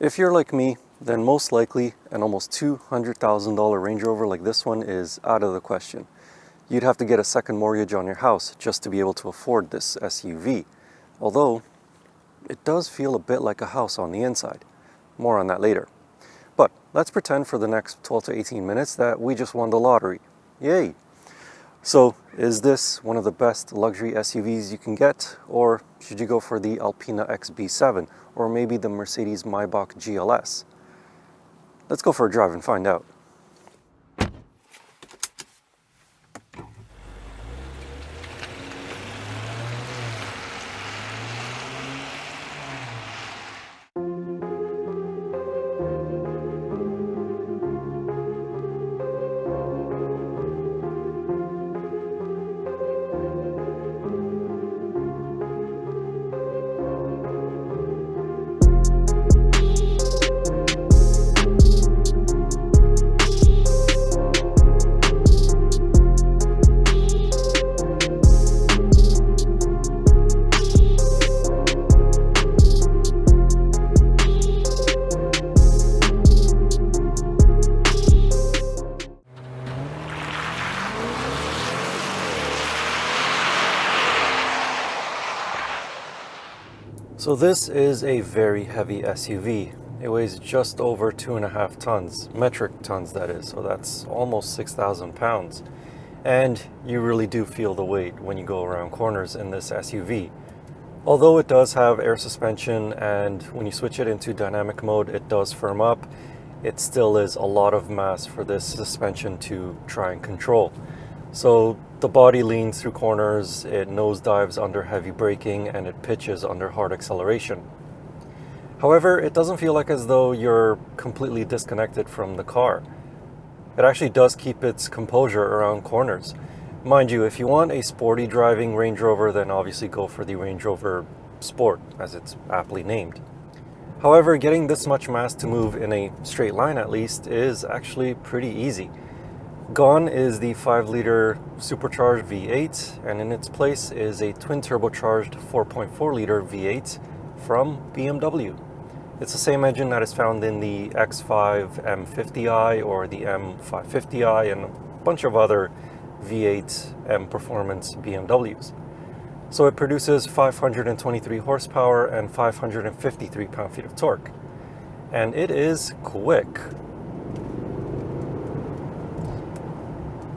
If you're like me, then most likely an almost $200,000 Range Rover like this one is out of the question. You'd have to get a second mortgage on your house just to be able to afford this SUV. Although, it does feel a bit like a house on the inside. More on that later. But let's pretend for the next 12 to 18 minutes that we just won the lottery. Yay! So, is this one of the best luxury SUVs you can get? Or should you go for the Alpina XB7? Or maybe the Mercedes Maybach GLS? Let's go for a drive and find out. So this is a very heavy SUV. It weighs just over 2.5 tons, metric tons that is, so that's almost 6,000 pounds. And you really do feel the weight when you go around corners in this SUV. Although it does have air suspension and when you switch it into dynamic mode it does firm up, it still is a lot of mass for this suspension to try and control. So the body leans through corners, it nosedives under heavy braking, and it pitches under hard acceleration. However, it doesn't feel like as though you're completely disconnected from the car. It actually does keep its composure around corners. Mind you, if you want a sporty driving Range Rover, then obviously go for the Range Rover Sport, as it's aptly named. However, getting this much mass to move in a straight line at least is actually pretty easy. Gone is the 5-liter supercharged V8, and in its place is a twin-turbocharged 4.4-liter V8 from BMW. It's the same engine that is found in the X5 M50i or the M550i and a bunch of other V8 M performance BMWs. So it produces 523 horsepower and 553 pound-feet of torque. And it is quick.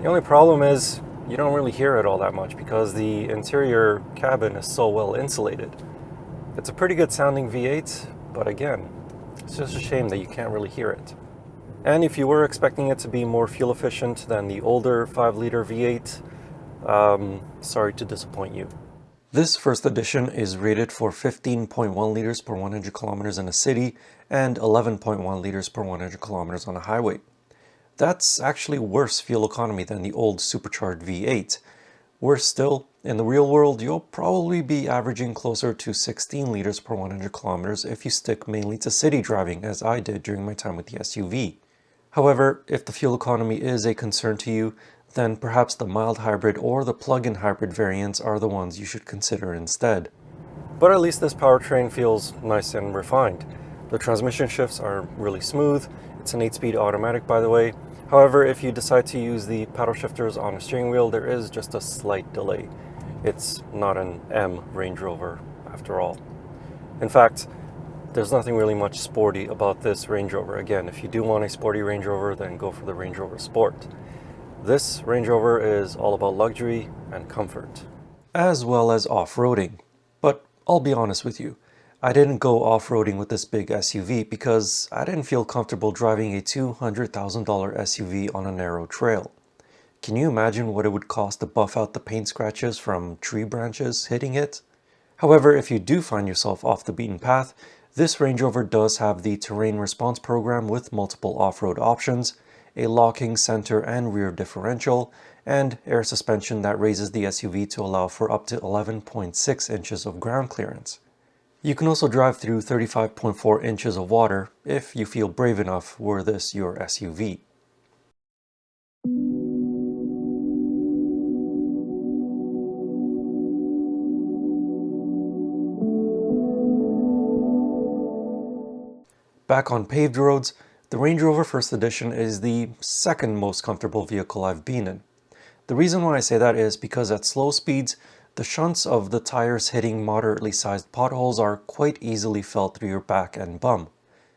The only problem is you don't really hear it all that much because the interior cabin is so well insulated. It's a pretty good sounding V8, but again, it's just a shame that you can't really hear it. And if you were expecting it to be more fuel efficient than the older 5-liter V8, sorry to disappoint you. This first edition is rated for 15.1 liters per 100 kilometers in a city and 11.1 liters per 100 kilometers on a highway. That's actually worse fuel economy than the old supercharged V8. Worse still, in the real world, you'll probably be averaging closer to 16 liters per 100 kilometers if you stick mainly to city driving, as I did during my time with the SUV. However, if the fuel economy is a concern to you, then perhaps the mild hybrid or the plug-in hybrid variants are the ones you should consider instead. But at least this powertrain feels nice and refined. The transmission shifts are really smooth. It's an 8-speed automatic, by the way. However, if you decide to use the paddle shifters on a steering wheel, there is just a slight delay. It's not an M Range Rover after all. In fact, there's nothing really much sporty about this Range Rover. Again, if you do want a sporty Range Rover, then go for the Range Rover Sport. This Range Rover is all about luxury and comfort, as well as off-roading. But I'll be honest with you, I didn't go off-roading with this big SUV because I didn't feel comfortable driving a $200,000 SUV on a narrow trail. Can you imagine what it would cost to buff out the paint scratches from tree branches hitting it? However, if you do find yourself off the beaten path, this Range Rover does have the terrain response program with multiple off-road options, a locking center and rear differential, and air suspension that raises the SUV to allow for up to 11.6 inches of ground clearance. You can also drive through 35.4 inches of water if you feel brave enough were this your SUV. Back on paved roads, the Range Rover First Edition is the second most comfortable vehicle I've been in. The reason why I say that is because at slow speeds, the shunts of the tires hitting moderately sized potholes are quite easily felt through your back and bum.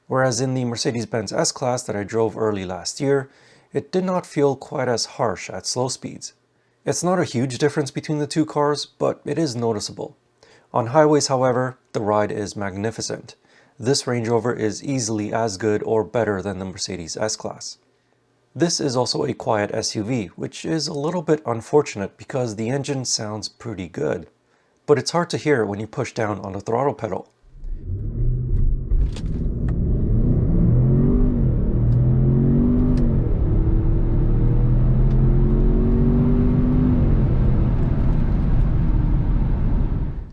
Whereas in the Mercedes-Benz S-Class that I drove early last year, it did not feel quite as harsh at slow speeds. It's not a huge difference between the two cars, but it is noticeable. On highways, however, the ride is magnificent. This Range Rover is easily as good or better than the Mercedes S-Class. This is also a quiet SUV, which is a little bit unfortunate because the engine sounds pretty good. But it's hard to hear when you push down on the throttle pedal.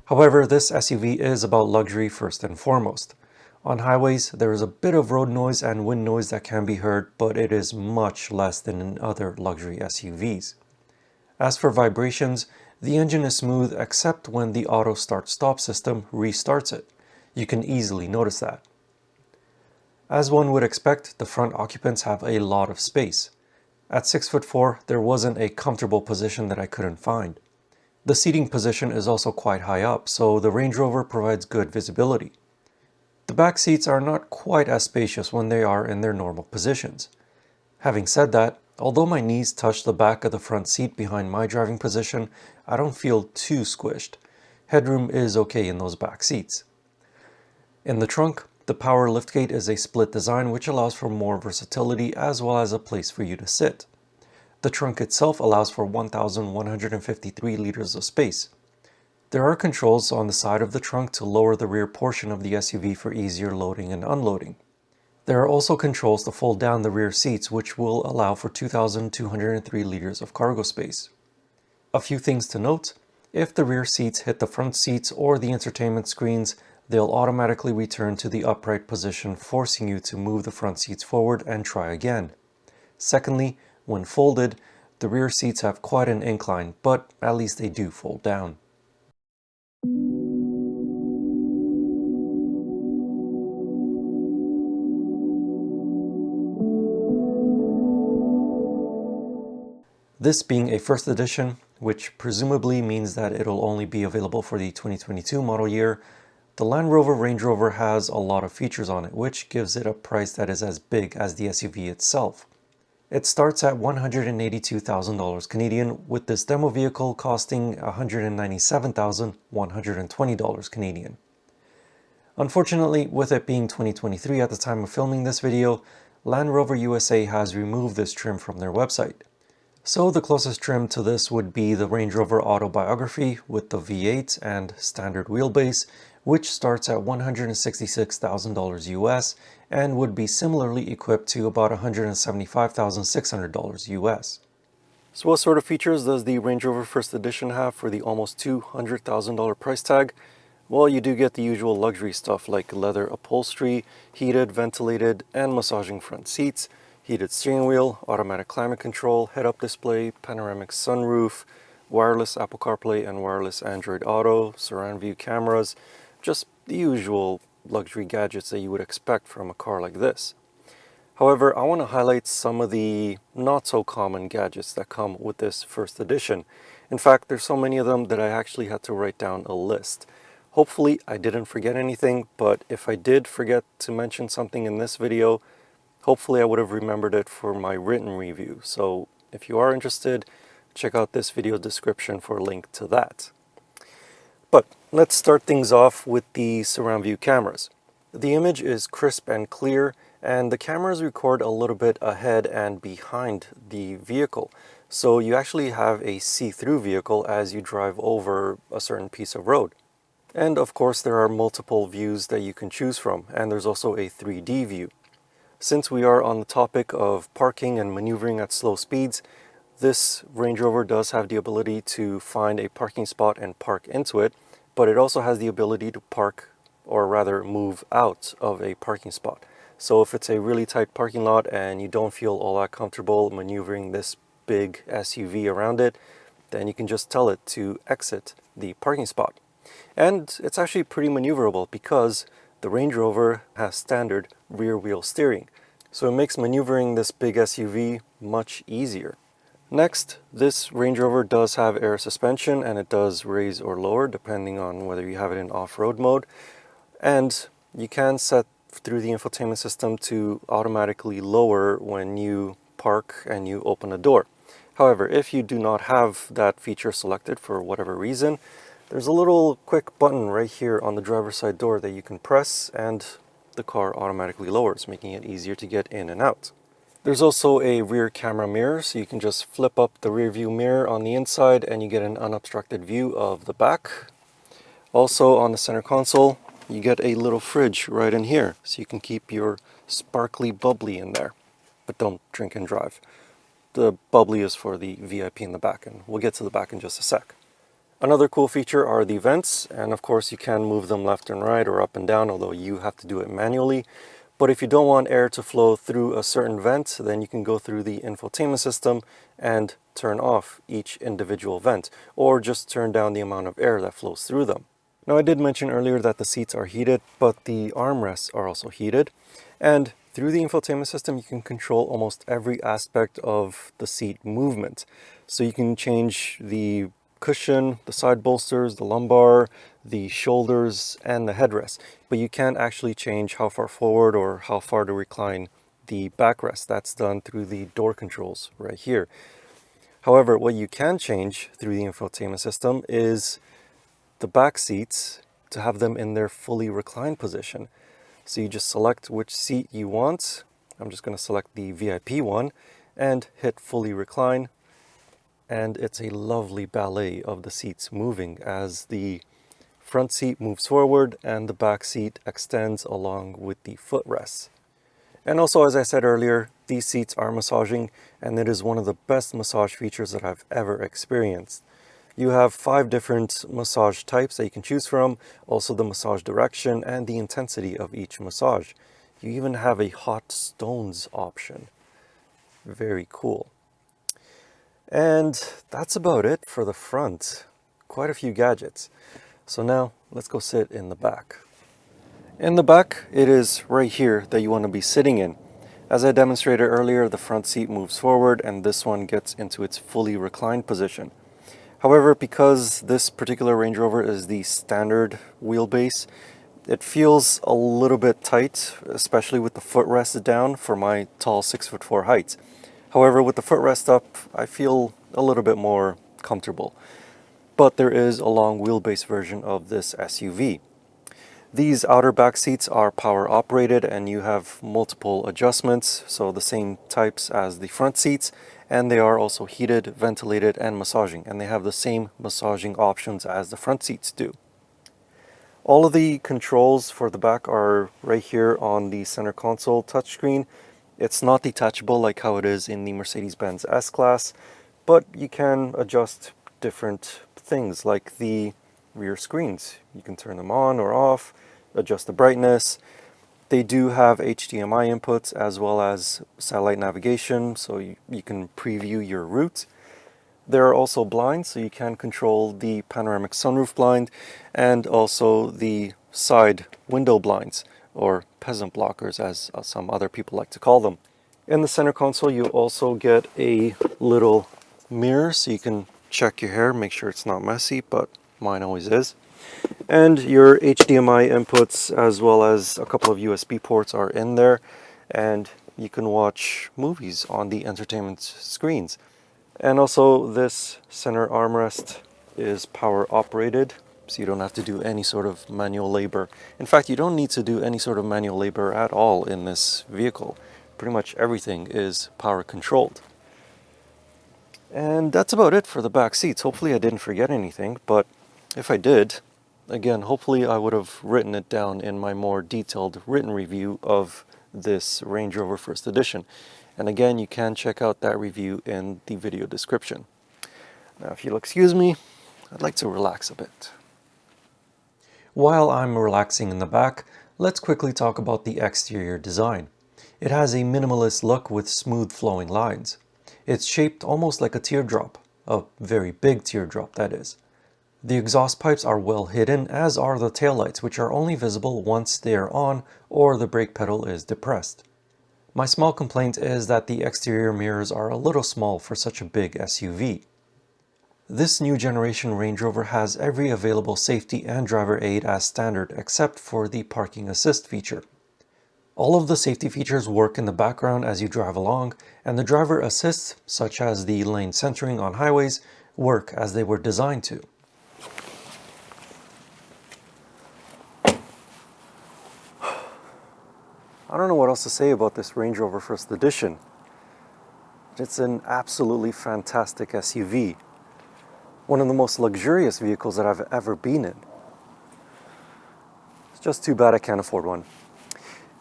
However, this SUV is about luxury first and foremost. On highways, there is a bit of road noise and wind noise that can be heard, but it is much less than in other luxury SUVs. As for vibrations, the engine is smooth except when the auto start-stop system restarts it. You can easily notice that. As one would expect, the front occupants have a lot of space. At 6'4", there wasn't a comfortable position that I couldn't find. The seating position is also quite high up, so the Range Rover provides good visibility. The back seats are not quite as spacious when they are in their normal positions. Having said that, although my knees touch the back of the front seat behind my driving position, I don't feel too squished. Headroom is okay in those back seats. In the trunk, the power liftgate is a split design which allows for more versatility as well as a place for you to sit. The trunk itself allows for 1,153 liters of space. There are controls on the side of the trunk to lower the rear portion of the SUV for easier loading and unloading. There are also controls to fold down the rear seats, which will allow for 2,203 liters of cargo space. A few things to note: if the rear seats hit the front seats or the entertainment screens, they'll automatically return to the upright position, forcing you to move the front seats forward and try again. Secondly, when folded, the rear seats have quite an incline, but at least they do fold down. This being a first edition, which presumably means that it'll only be available for the 2022 model year, the Land Rover Range Rover has a lot of features on it, which gives it a price that is as big as the SUV itself. It starts at $182,000 Canadian, with this demo vehicle costing $197,120 Canadian. Unfortunately, with it being 2023 at the time of filming this video, Land Rover USA has removed this trim from their website. So the closest trim to this would be the Range Rover Autobiography with the V8 and standard wheelbase, which starts at $166,000 US and would be similarly equipped to about $175,600 US. So what sort of features does the Range Rover First Edition have for the almost $200,000 price tag? Well, you do get the usual luxury stuff like leather upholstery, heated, ventilated, and massaging front seats, heated steering wheel, automatic climate control, head-up display, panoramic sunroof, wireless Apple CarPlay and wireless Android Auto, surround view cameras, just the usual luxury gadgets that you would expect from a car like this. However, I want to highlight some of the not so common gadgets that come with this first edition. In fact, there's so many of them that I actually had to write down a list. Hopefully I didn't forget anything, but if I did forget to mention something in this video, hopefully I would have remembered it for my written review. So if you are interested, check out this video description for a link to that. But let's start things off with the surround view cameras. The image is crisp and clear, and the cameras record a little bit ahead and behind the vehicle. So you actually have a see-through vehicle as you drive over a certain piece of road. And of course there are multiple views that you can choose from, and there's also a 3D view. Since we are on the topic of parking and maneuvering at slow speeds, this Range Rover does have the ability to find a parking spot and park into it, but it also has the ability to park, or rather move out of a parking spot. So if it's a really tight parking lot and you don't feel all that comfortable maneuvering this big SUV around it, then you can just tell it to exit the parking spot. And it's actually pretty maneuverable because the Range Rover has standard rear wheel steering, so it makes maneuvering this big SUV much easier. Next, this Range Rover does have air suspension, and it does raise or lower depending on whether you have it in off-road mode. And you can set through the infotainment system to automatically lower when you park and you open a door. However, if you do not have that feature selected for whatever reason, there's a little quick button right here on the driver's side door that you can press and the car automatically lowers, making it easier to get in and out. There's also a rear camera mirror, so you can just flip up the rear view mirror on the inside and you get an unobstructed view of the back. Also on the center console, you get a little fridge right in here, so you can keep your sparkly bubbly in there. But don't drink and drive. The bubbly is for the VIP in the back, and we'll get to the back in just a sec. Another cool feature are the vents, and of course you can move them left and right or up and down, although you have to do it manually. But if you don't want air to flow through a certain vent, then you can go through the infotainment system and turn off each individual vent, or just turn down the amount of air that flows through them. Now, I did mention earlier that the seats are heated, but the armrests are also heated. And through the infotainment system, you can control almost every aspect of the seat movement. So you can change the cushion, the side bolsters, the lumbar, the shoulders, and the headrest. But you can't actually change how far forward or how far to recline the backrest. That's done through the door controls right here. However, what you can change through the infotainment system is the back seats to have them in their fully reclined position. So you just select which seat you want. I'm just going to select the VIP one and hit fully recline. And it's a lovely ballet of the seats moving as the front seat moves forward and the back seat extends along with the footrests. And also, as I said earlier, these seats are massaging, and it is one of the best massage features that I've ever experienced. You have 5 different massage types that you can choose from, also the massage direction and the intensity of each massage. You even have a hot stones option. Very cool. And that's about it for the front. Quite a few gadgets. So now let's go sit in the back. In the back, it is right here that you want to be sitting in. As I demonstrated earlier, the front seat moves forward and this one gets into its fully reclined position. However, because this particular Range Rover is the standard wheelbase, it feels a little bit tight, especially with the footrest down for my tall 6'4" height. However, with the footrest up, I feel a little bit more comfortable. But there is a long wheelbase version of this SUV. These outer back seats are power operated and you have multiple adjustments, so the same types as the front seats, and they are also heated, ventilated, and massaging, and they have the same massaging options as the front seats do. All of the controls for the back are right here on the center console touchscreen. It's not detachable like how it is in the Mercedes-Benz S-Class, but you can adjust different things like the rear screens. You can turn them on or off, adjust the brightness. They do have HDMI inputs as well as satellite navigation, so you can preview your route. There are also blinds, so you can control the panoramic sunroof blind and also the side window blinds, or peasant blockers as some other people like to call them. In the center console, you also get a little mirror so you can check your hair, make sure it's not messy, but mine always is. And your HDMI inputs as well as a couple of USB ports are in there, and you can watch movies on the entertainment screens. And also this center armrest is power operated, so you don't have to do any sort of manual labor. In fact, you don't need to do any sort of manual labor at all in this vehicle. Pretty much everything is power controlled. And that's about it for the back seats. Hopefully I didn't forget anything, but if I did, again, hopefully I would have written it down in my more detailed written review of this Range Rover First Edition. And again, you can check out that review in the video description. Now, if you'll excuse me, I'd like to relax a bit. While I'm relaxing in the back, let's quickly talk about the exterior design. It has a minimalist look with smooth flowing lines. It's shaped almost like a teardrop, a very big teardrop that is. The exhaust pipes are well hidden, as are the taillights, which are only visible once they are on or the brake pedal is depressed. My small complaint is that the exterior mirrors are a little small for such a big SUV. This new generation Range Rover has every available safety and driver aid as standard except for the parking assist feature. All of the safety features work in the background as you drive along, and the driver assists, such as the lane centering on highways, work as they were designed to. I don't know what else to say about this Range Rover First Edition. It's an absolutely fantastic SUV. One of the most luxurious vehicles that I've ever been in. It's just too bad I can't afford one.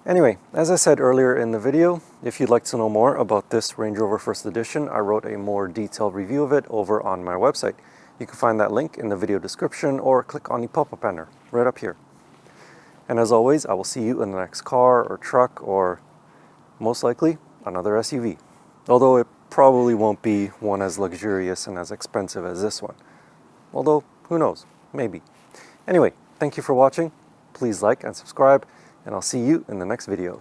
Anyway, as I said earlier in the video, if you'd like to know more about this Range Rover First Edition, I wrote a more detailed review of it over on my website. You can find that link in the video description or click on the pop-up banner right up here. And as always, I will see you in the next car or truck or most likely another SUV. Although it probably won't be one as luxurious and as expensive as this one. Although, who knows? Maybe. Anyway, thank you for watching. Please like and subscribe, and I'll see you in the next video.